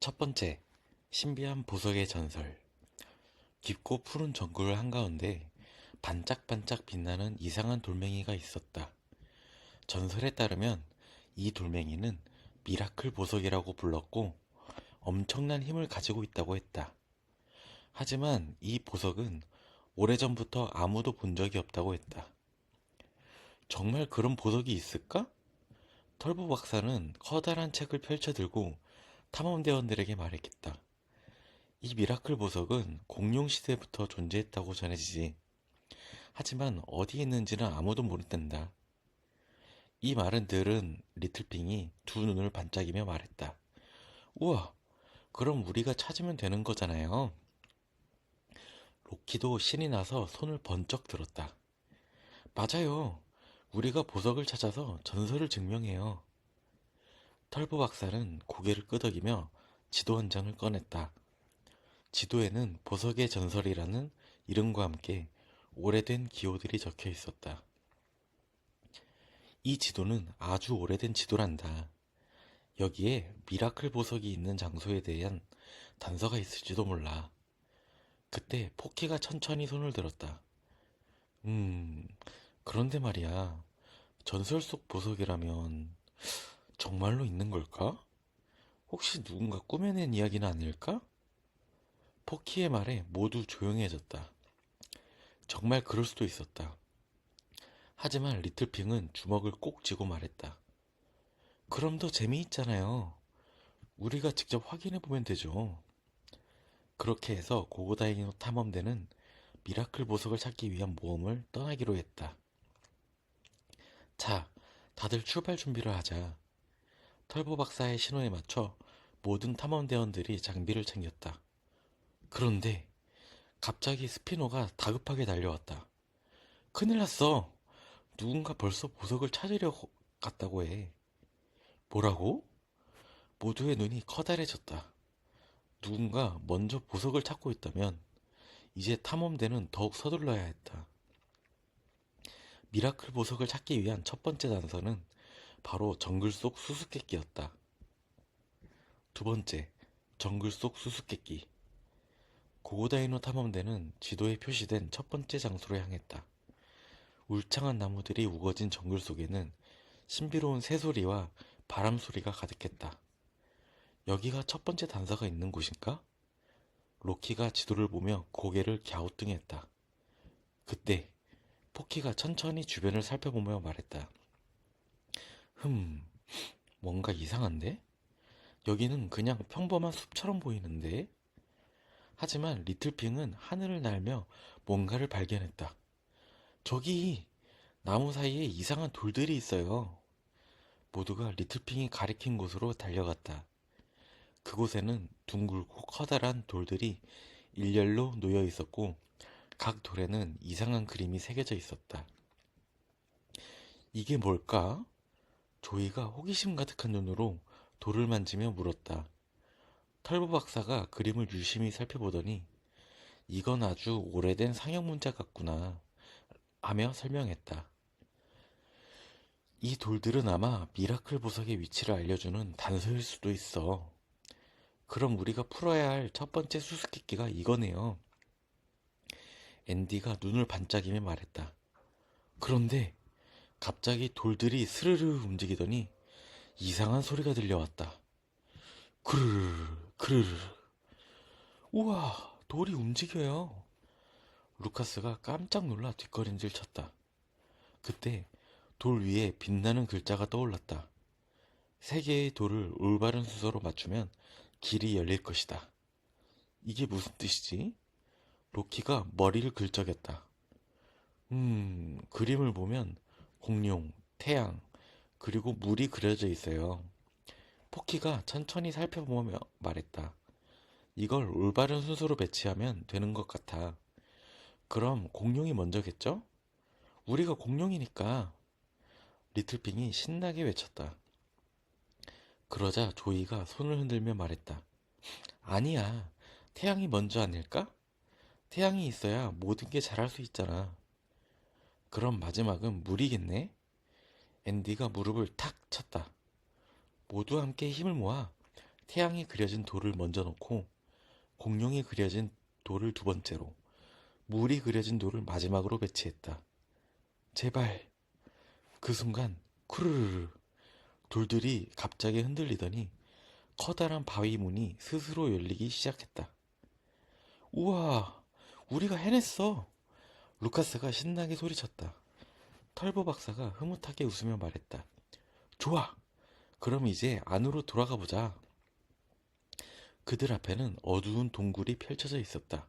첫 번째, 신비한 보석의 전설. 깊고 푸른 정글 한가운데 반짝반짝 빛나는 이상한 돌멩이가 있었다. 전설에 따르면 이 돌멩이는 미라클 보석이라고 불렀고 엄청난 힘을 가지고 있다고 했다. 하지만 이 보석은 오래전부터 아무도 본 적이 없다고 했다. 정말 그런 보석이 있을까? 털보 박사는 커다란 책을 펼쳐들고 탐험대원들에게 말했겠다. 이 미라클 보석은 공룡 시대부터 존재했다고 전해지지. 하지만 어디에 있는지는 아무도 모른단다. 이 말은 들은 리틀핑이 두 눈을 반짝이며 말했다. 우와, 그럼 우리가 찾으면 되는 거잖아요. 로키도 신이 나서 손을 번쩍 들었다. 맞아요. 우리가 보석을 찾아서 전설을 증명해요. 털보 박사는 고개를 끄덕이며 지도 한 장을 꺼냈다. 지도에는 보석의 전설이라는 이름과 함께 오래된 기호들이 적혀 있었다. 이 지도는 아주 오래된 지도란다. 여기에 미라클 보석이 있는 장소에 대한 단서가 있을지도 몰라. 그때 포키가 천천히 손을 들었다. 음, 그런데 말이야. 전설 속 보석이라면 정말로 있는 걸까? 혹시 누군가 꾸며낸 이야기는 아닐까? 포키의 말에 모두 조용해졌다. 정말 그럴 수도 있었다. 하지만 리틀핑은 주먹을 꼭 쥐고 말했다. 그럼 더 재미있잖아요. 우리가 직접 확인해보면 되죠. 그렇게 해서 고고다이노 탐험대는 미라클 보석을 찾기 위한 모험을 떠나기로 했다. 자, 다들 출발 준비를 하자. 털보 박사의 신호에 맞춰 모든 탐험대원들이 장비를 챙겼다. 그런데 갑자기 스피노가 다급하게 달려왔다. 큰일 났어. 누군가 벌써 보석을 찾으려 갔다고 해. 뭐라고? 모두의 눈이 커다래졌다. 누군가 먼저 보석을 찾고 있다면 이제 탐험대는 더욱 서둘러야 했다. 미라클 보석을 찾기 위한 첫 번째 단서는 바로 정글 속 수수께끼였다. 두 번째, 정글 속 수수께끼. 고고다이노 탐험대는 지도에 표시된 첫 번째 장소로 향했다. 울창한 나무들이 우거진 정글 속에는 신비로운 새소리와 바람 소리가 가득했다. 여기가 첫 번째 단서가 있는 곳인가? 로키가 지도를 보며 고개를 갸우뚱했다. 그때 포키가 천천히 주변을 살펴보며 말했다. 흠, 뭔가 이상한데? 여기는 그냥 평범한 숲처럼 보이는데? 하지만 리틀핑은 하늘을 날며 뭔가를 발견했다. 저기 나무 사이에 이상한 돌들이 있어요. 모두가 리틀핑이 가리킨 곳으로 달려갔다. 그곳에는 둥글고 커다란 돌들이 일렬로 놓여 있었고 각 돌에는 이상한 그림이 새겨져 있었다. 이게 뭘까? 조이가 호기심 가득한 눈으로 돌을 만지며 물었다. 털보 박사가 그림을 유심히 살펴보더니 이건 아주 오래된 상형 문자 같구나 하며 설명했다. 이 돌들은 아마 미라클 보석의 위치를 알려주는 단서일 수도 있어. 그럼 우리가 풀어야 할 첫 번째 수수께끼가 이거네요. 앤디가 눈을 반짝이며 말했다. 그런데 갑자기 돌들이 스르르 움직이더니 이상한 소리가 들려왔다. 그르르, 그르르. 우와, 돌이 움직여요. 루카스가 깜짝 놀라 뒷걸음질 쳤다. 그때 돌 위에 빛나는 글자가 떠올랐다. 세 개의 돌을 올바른 순서로 맞추면 길이 열릴 것이다. 이게 무슨 뜻이지? 로키가 머리를 긁적였다. 그림을 보면 공룡, 태양, 그리고 물이 그려져 있어요. 포키가 천천히 살펴보며 말했다. 이걸 올바른 순서로 배치하면 되는 것 같아. 그럼 공룡이 먼저겠죠? 우리가 공룡이니까. 리틀핑이 신나게 외쳤다. 그러자 조이가 손을 흔들며 말했다. 아니야. 태양이 먼저 아닐까? 태양이 있어야 모든 게 잘할 수 있잖아. 그럼 마지막은 물이겠네? 앤디가 무릎을 탁 쳤다. 모두 함께 힘을 모아 태양이 그려진 돌을 먼저 놓고 공룡이 그려진 돌을 두 번째로, 물이 그려진 돌을 마지막으로 배치했다. 제발. 그 순간 쿠르르르 돌들이 갑자기 흔들리더니 커다란 바위 문이 스스로 열리기 시작했다. 우와, 우리가 해냈어! 루카스가 신나게 소리쳤다. 털보 박사가 흐뭇하게 웃으며 말했다. 좋아! 그럼 이제 안으로 돌아가 보자. 그들 앞에는 어두운 동굴이 펼쳐져 있었다.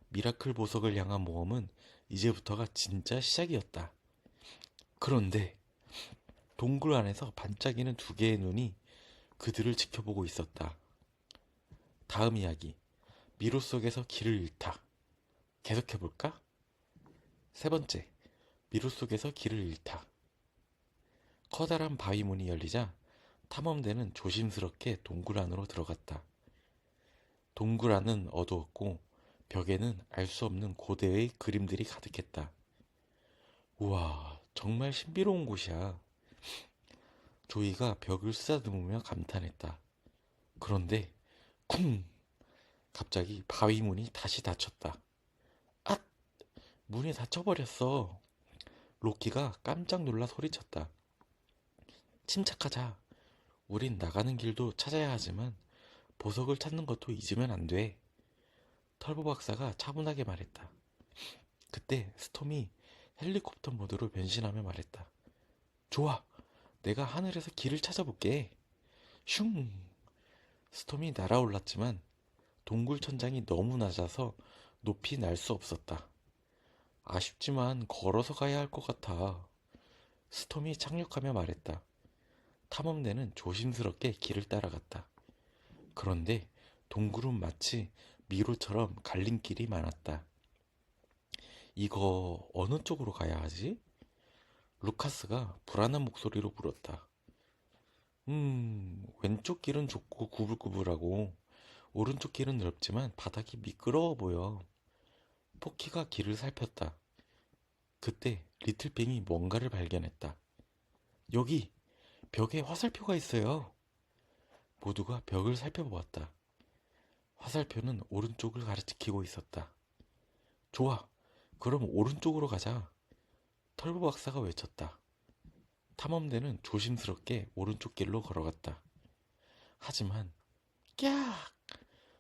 미라클 보석을 향한 모험은 이제부터가 진짜 시작이었다. 그런데 동굴 안에서 반짝이는 두 개의 눈이 그들을 지켜보고 있었다. 다음 이야기. 미로 속에서 길을 잃다. 계속해볼까? 세 번째. 미로 속에서 길을 잃다. 커다란 바위 문이 열리자 탐험대는 조심스럽게 동굴 안으로 들어갔다. 동굴 안은 어두웠고 벽에는 알 수 없는 고대의 그림들이 가득했다. 우와, 정말 신비로운 곳이야. 조이가 벽을 쓰다듬으며 감탄했다. 그런데 쿵! 갑자기 바위 문이 다시 닫혔다. 앗! 문이 닫혀버렸어. 로키가 깜짝 놀라 소리쳤다. 침착하자. 우린 나가는 길도 찾아야 하지만 보석을 찾는 것도 잊으면 안 돼. 털보 박사가 차분하게 말했다. 그때 스톰이 헬리콥터 모드로 변신하며 말했다. 좋아, 내가 하늘에서 길을 찾아볼게. 슝! 스톰이 날아올랐지만 동굴 천장이 너무 낮아서 높이 날 수 없었다. 아쉽지만 걸어서 가야 할 것 같아. 스톰이 착륙하며 말했다. 탐험대는 조심스럽게 길을 따라갔다. 그런데 동굴은 마치 미로처럼 갈림길이 많았다. 이거 어느 쪽으로 가야 하지? 루카스가 불안한 목소리로 물었다. 왼쪽 길은 좁고 구불구불하고 오른쪽 길은 넓지만 바닥이 미끄러워 보여. 포키가 길을 살폈다. 그때 리틀핑이 뭔가를 발견했다. 여기 벽에 화살표가 있어요. 모두가 벽을 살펴보았다. 화살표는 오른쪽을 가리키고 있었다. 좋아, 그럼 오른쪽으로 가자. 털보 박사가 외쳤다. 탐험대는 조심스럽게 오른쪽 길로 걸어갔다. 하지만 깍!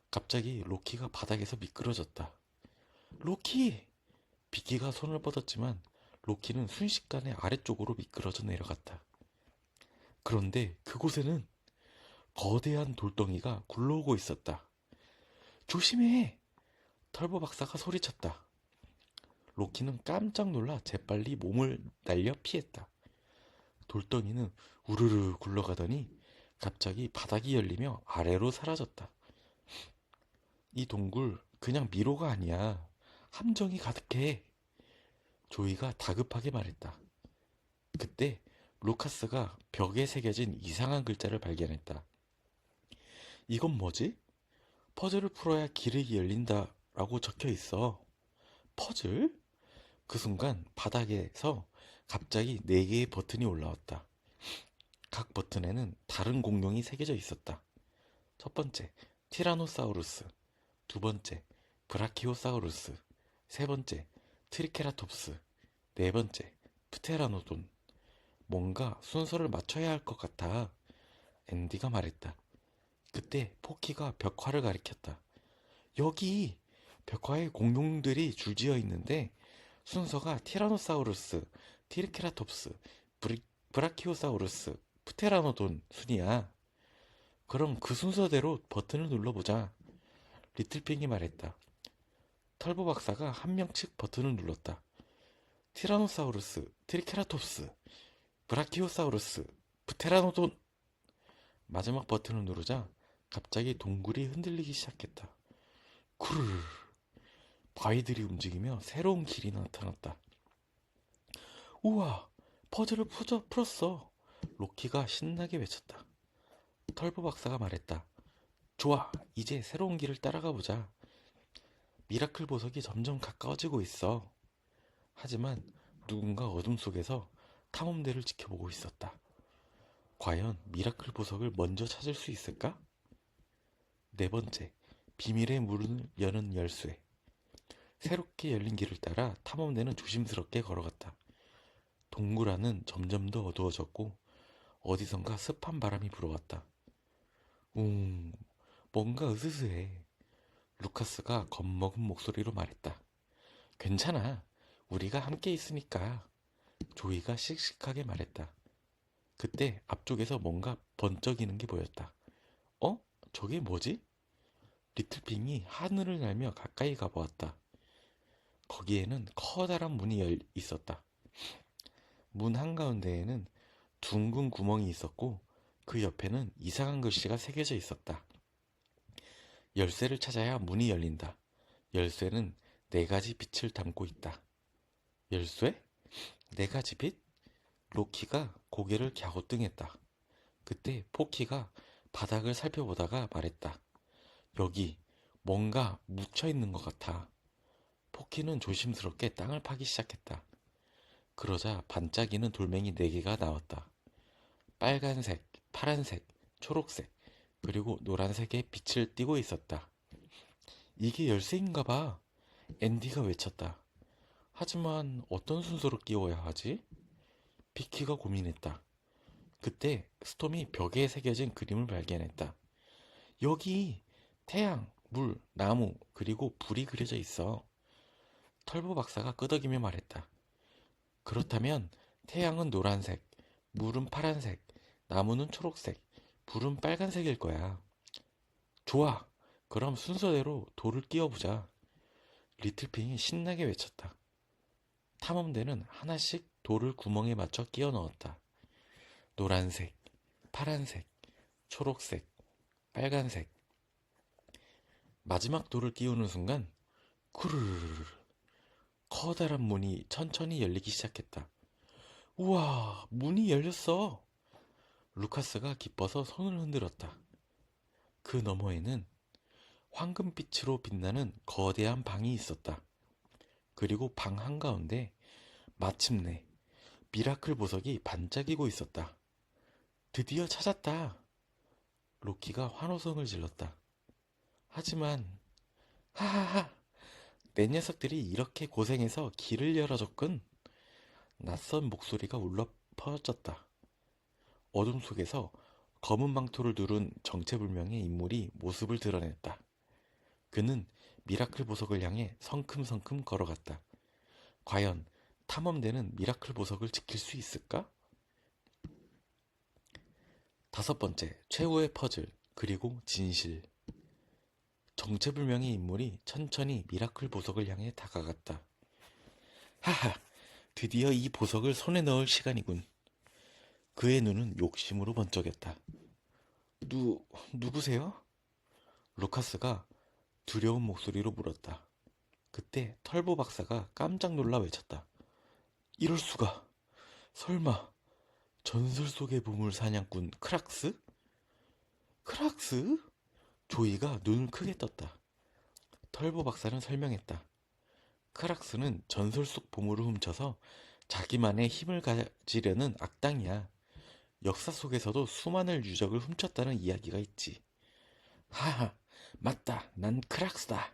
갑자기 로키가 바닥에서 미끄러졌다. 로키! 비키가 손을 뻗었지만 로키는 순식간에 아래쪽으로 미끄러져 내려갔다. 그런데 그곳에는 거대한 돌덩이가 굴러오고 있었다. 조심해! 털보 박사가 소리쳤다. 로키는 깜짝 놀라 재빨리 몸을 날려 피했다. 돌덩이는 우르르 굴러가더니 갑자기 바닥이 열리며 아래로 사라졌다. 이 동굴 그냥 미로가 아니야. 함정이 가득해. 조이가 다급하게 말했다. 그때 루카스가 벽에 새겨진 이상한 글자를 발견했다. 이건 뭐지? 퍼즐을 풀어야 길이 열린다라고 적혀 있어. 퍼즐? 그 순간 바닥에서 갑자기 4개의 버튼이 올라왔다. 각 버튼에는 다른 공룡이 새겨져 있었다. 첫 번째, 티라노사우루스. 두 번째, 브라키오사우루스. 세 번째, 트리케라톱스. 네 번째, 프테라노돈. 뭔가 순서를 맞춰야 할 것 같아. 앤디가 말했다. 그때 포키가 벽화를 가리켰다. 여기 벽화에 공룡들이 줄지어 있는데 순서가 티라노사우루스, 티리케라톱스, 브라키오사우루스, 프테라노돈 순이야. 그럼 그 순서대로 버튼을 눌러보자. 리틀핑이 말했다. 털보 박사가 한 명씩 버튼을 눌렀다. 티라노사우루스, 트리케라톱스, 브라키오사우루스, 프테라노돈. 마지막 버튼을 누르자 갑자기 동굴이 흔들리기 시작했다. 쿠르르. 바위들이 움직이며 새로운 길이 나타났다. 우와, 퍼즐을 풀었어. 로키가 신나게 외쳤다. 털보 박사가 말했다. 좋아, 이제 새로운 길을 따라가 보자. 미라클 보석이 점점 가까워지고 있어. 하지만 누군가 어둠 속에서 탐험대를 지켜보고 있었다. 과연 미라클 보석을 먼저 찾을 수 있을까? 네 번째, 비밀의 문을 여는 열쇠. 새롭게 열린 길을 따라 탐험대는 조심스럽게 걸어갔다. 동굴 안은 점점 더 어두워졌고 어디선가 습한 바람이 불어왔다. 웅, 뭔가 으스스해. 루카스가 겁먹은 목소리로 말했다. 괜찮아. 우리가 함께 있으니까. 조이가 씩씩하게 말했다. 그때 앞쪽에서 뭔가 번쩍이는 게 보였다. 어? 저게 뭐지? 리틀핑이 하늘을 날며 가까이 가보았다. 거기에는 커다란 문이 있었다. 문 한가운데에는 둥근 구멍이 있었고 그 옆에는 이상한 글씨가 새겨져 있었다. 열쇠를 찾아야 문이 열린다. 열쇠는 네 가지 빛을 담고 있다. 열쇠? 네 가지 빛? 로키가 고개를 갸우뚱했다. 그때 포키가 바닥을 살펴보다가 말했다. 여기 뭔가 묻혀 있는 것 같아. 포키는 조심스럽게 땅을 파기 시작했다. 그러자 반짝이는 돌멩이 4개가 나왔다. 빨간색, 파란색, 초록색, 그리고 노란색의 빛을 띠고 있었다. 이게 열쇠인가 봐. 앤디가 외쳤다. 하지만 어떤 순서로 끼워야 하지? 비키가 고민했다. 그때 스톰이 벽에 새겨진 그림을 발견했다. 여기 태양, 물, 나무, 그리고 불이 그려져 있어. 털보 박사가 끄덕이며 말했다. 그렇다면 태양은 노란색, 물은 파란색, 나무는 초록색, 불은 빨간색일 거야. 좋아. 그럼 순서대로 돌을 끼워보자. 리틀핑이 신나게 외쳤다. 탐험대는 하나씩 돌을 구멍에 맞춰 끼워 넣었다. 노란색, 파란색, 초록색, 빨간색. 마지막 돌을 끼우는 순간 쿠르르르 커다란 문이 천천히 열리기 시작했다. 우와, 문이 열렸어. 루카스가 기뻐서 손을 흔들었다. 그 너머에는 황금빛으로 빛나는 거대한 방이 있었다. 그리고 방 한가운데 마침내 미라클 보석이 반짝이고 있었다. 드디어 찾았다. 로키가 환호성을 질렀다. 하지만 하하하 내 녀석들이 이렇게 고생해서 길을 열어줬군. 낯선 목소리가 울려 퍼졌다. 어둠 속에서 검은 망토를 두른 정체불명의 인물이 모습을 드러냈다. 그는 미라클 보석을 향해 성큼성큼 걸어갔다. 과연 탐험대는 미라클 보석을 지킬 수 있을까? 5번째, 최후의 퍼즐, 그리고 진실. 정체불명의 인물이 천천히 미라클 보석을 향해 다가갔다. 하하, 드디어 이 보석을 손에 넣을 시간이군. 그의 눈은 욕심으로 번쩍였다. 누구세요? 루카스가 두려운 목소리로 물었다. 그때 털보 박사가 깜짝 놀라 외쳤다. 이럴 수가. 설마 전설 속의 보물 사냥꾼 크락스? 크락스? 조이가 눈을 크게 떴다. 털보 박사는 설명했다. 크락스는 전설 속 보물을 훔쳐서 자기만의 힘을 가지려는 악당이야. 역사 속에서도 수많은 유적을 훔쳤다는 이야기가 있지. 하하, 맞다. 난 크락스다.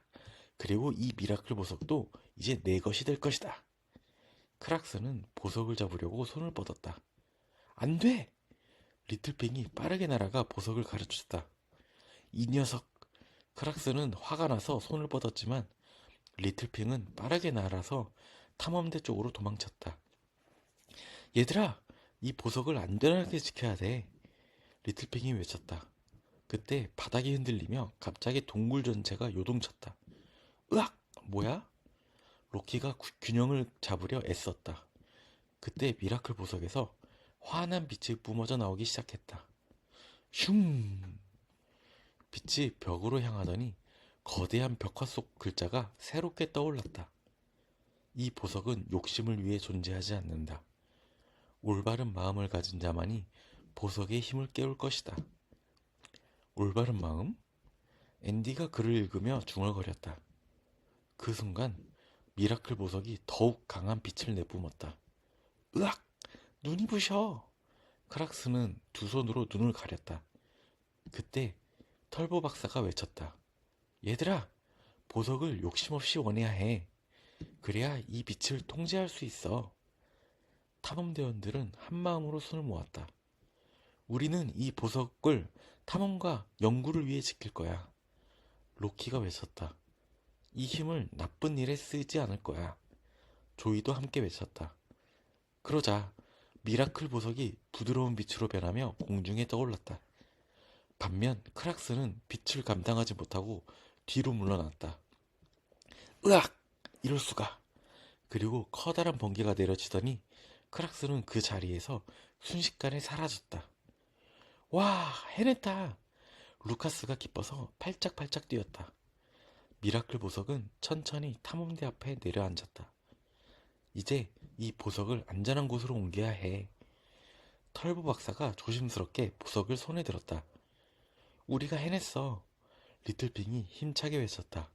그리고 이 미라클 보석도 이제 내 것이 될 것이다. 크락스는 보석을 잡으려고 손을 뻗었다. 안 돼! 리틀핑이 빠르게 날아가 보석을 가르쳤다. 이 녀석! 크락스는 화가 나서 손을 뻗었지만 리틀핑은 빠르게 날아서 탐험대 쪽으로 도망쳤다. 얘들아! 이 보석을 안전하게 지켜야 돼. 리틀핑이 외쳤다. 그때 바닥이 흔들리며 갑자기 동굴 전체가 요동쳤다. 으악! 뭐야? 로키가 균형을 잡으려 애썼다. 그때 미라클 보석에서 환한 빛이 뿜어져 나오기 시작했다. 슝! 빛이 벽으로 향하더니 거대한 벽화 속 글자가 새롭게 떠올랐다. 이 보석은 욕심을 위해 존재하지 않는다. 올바른 마음을 가진 자만이 보석의 힘을 깨울 것이다. 올바른 마음? 앤디가 글을 읽으며 중얼거렸다. 그 순간 미라클 보석이 더욱 강한 빛을 내뿜었다. 으악! 눈이 부셔! 크락스는 두 손으로 눈을 가렸다. 그때 털보 박사가 외쳤다. 얘들아, 보석을 욕심없이 원해야 해. 그래야 이 빛을 통제할 수 있어. 탐험대원들은 한마음으로 손을 모았다. 우리는 이 보석을 탐험과 연구를 위해 지킬 거야. 로키가 외쳤다. 이 힘을 나쁜 일에 쓰지 않을 거야. 조이도 함께 외쳤다. 그러자 미라클 보석이 부드러운 빛으로 변하며 공중에 떠올랐다. 반면 크락스는 빛을 감당하지 못하고 뒤로 물러났다. 으악! 이럴 수가! 그리고 커다란 번개가 내려지더니 크락스는 그 자리에서 순식간에 사라졌다. 와, 해냈다! 루카스가 기뻐서 팔짝팔짝 뛰었다. 미라클 보석은 천천히 탐험대 앞에 내려앉았다. 이제 이 보석을 안전한 곳으로 옮겨야 해. 털보 박사가 조심스럽게 보석을 손에 들었다. 우리가 해냈어. 리틀핑이 힘차게 외쳤다.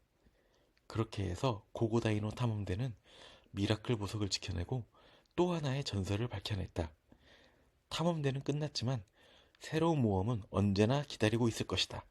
그렇게 해서 고고다이노 탐험대는 미라클 보석을 지켜내고 또 하나의 전설을 밝혀냈다. 탐험대는 끝났지만 새로운 모험은 언제나 기다리고 있을 것이다.